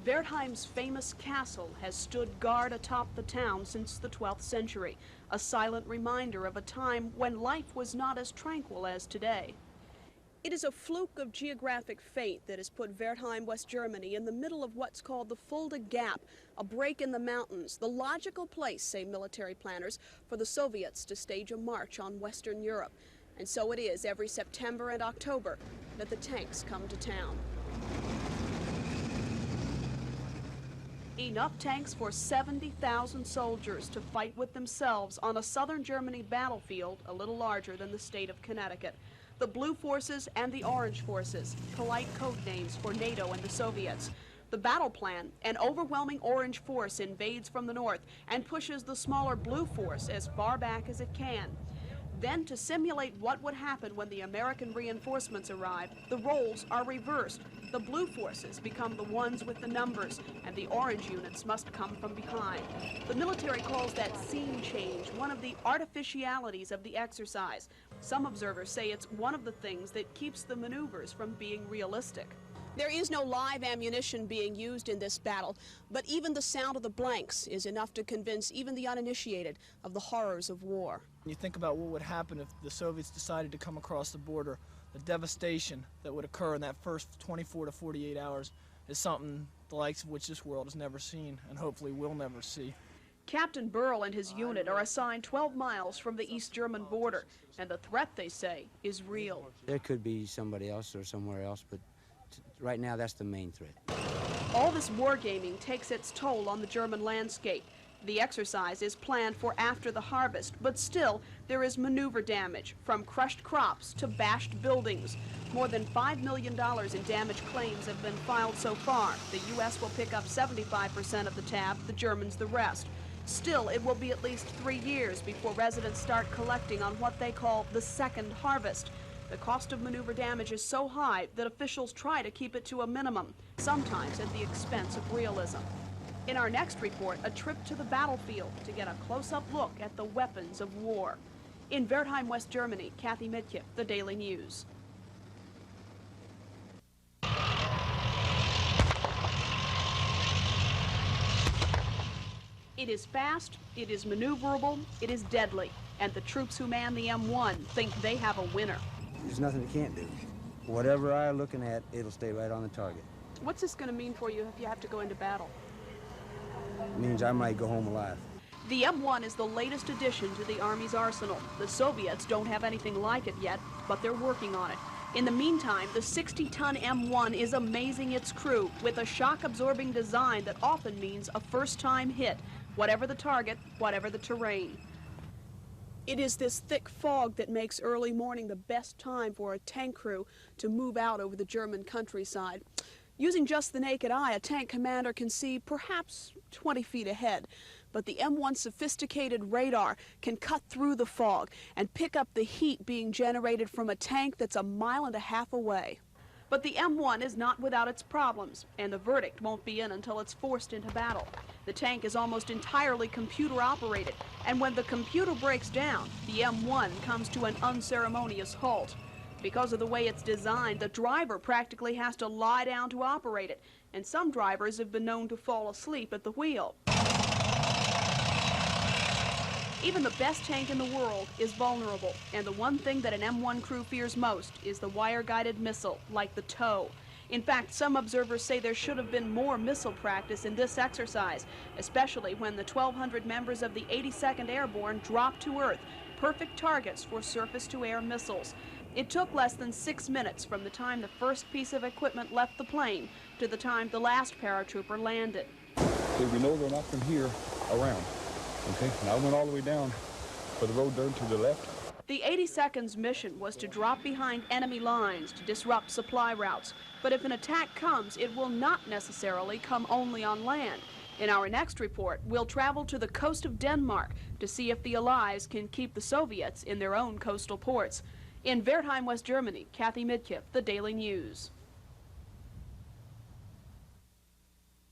Wertheim's famous castle has stood guard atop the town since the 12th century, a silent reminder of a time when life was not as tranquil as today. It is a fluke of geographic fate that has put Wertheim, West Germany, in the middle of what's called the Fulda Gap, a break in the mountains, the logical place, say military planners, for the Soviets to stage a march on Western Europe. And so it is every September and October that the tanks come to town. Enough tanks for 70,000 soldiers to fight with themselves on a southern Germany battlefield a little larger than the state of Connecticut. The Blue Forces and the Orange Forces, polite code names for NATO and the Soviets. The battle plan: an overwhelming Orange force invades from the north and pushes the smaller Blue force as far back as it can. Then, to simulate what would happen when the American reinforcements arrive, the roles are reversed. The Blue forces become the ones with the numbers, and the Orange units must come from behind. The military calls that scene change one of the artificialities of the exercise. Some observers say it's one of the things that keeps the maneuvers from being realistic. There is no live ammunition being used in this battle, but even the sound of the blanks is enough to convince even the uninitiated of the horrors of war. You think about what would happen if the Soviets decided to come across the border. The devastation that would occur in that first 24 to 48 hours is something the likes of which this world has never seen and hopefully will never see. Captain Burl and his unit are assigned 12 miles from the East German border, and the threat, they say, is real. There could be somebody else or somewhere else, but right now that's the main threat. All this wargaming takes its toll on the German landscape. The exercise is planned for after the harvest, but still there is maneuver damage, from crushed crops to bashed buildings. More than $5 million in damage claims have been filed so far. The U.S. will pick up 75% of the tab, the Germans the rest. Still, it will be at least 3 years before residents start collecting on what they call the second harvest. The cost of maneuver damage is so high that officials try to keep it to a minimum, sometimes at the expense of realism. In our next report, a trip to the battlefield to get a close-up look at the weapons of war. In Wertheim, West Germany, Kathy Midkiff, The Daily News. It is fast, it is maneuverable, it is deadly, and the troops who man the M1 think they have a winner. There's nothing it can't do. Whatever I'm looking at, it'll stay right on the target. What's this going to mean for you if you have to go into battle? It means I might go home alive. The M1 is the latest addition to the Army's arsenal. The Soviets don't have anything like it yet, but they're working on it. In the meantime, the 60-ton M1 is amazing its crew with a shock-absorbing design that often means a first-time hit, whatever the target, whatever the terrain. It is this thick fog that makes early morning the best time for a tank crew to move out over the German countryside. Using just the naked eye, a tank commander can see perhaps 20 feet ahead. But the M1's sophisticated radar can cut through the fog and pick up the heat being generated from a tank that's 1.5 miles away. But the M1 is not without its problems, and the verdict won't be in until it's forced into battle. The tank is almost entirely computer-operated, and when the computer breaks down, the M1 comes to an unceremonious halt. Because of the way it's designed, the driver practically has to lie down to operate it, and some drivers have been known to fall asleep at the wheel. Even the best tank in the world is vulnerable, and the one thing that an M1 crew fears most is the wire-guided missile, like the TOW. In fact, some observers say there should have been more missile practice in this exercise, especially when the 1,200 members of the 82nd Airborne dropped to Earth, perfect targets for surface-to-air missiles. It took less than 6 minutes from the time the first piece of equipment left the plane to the time the last paratrooper landed. Okay, we know they're not from here around. Okay, and I went all the way down for the road there to the left. The 82nd's mission was to drop behind enemy lines to disrupt supply routes. But if an attack comes, it will not necessarily come only on land. In our next report, we'll travel to the coast of Denmark to see if the Allies can keep the Soviets in their own coastal ports. In Wertheim, West Germany, Kathy Midkiff, The Daily News.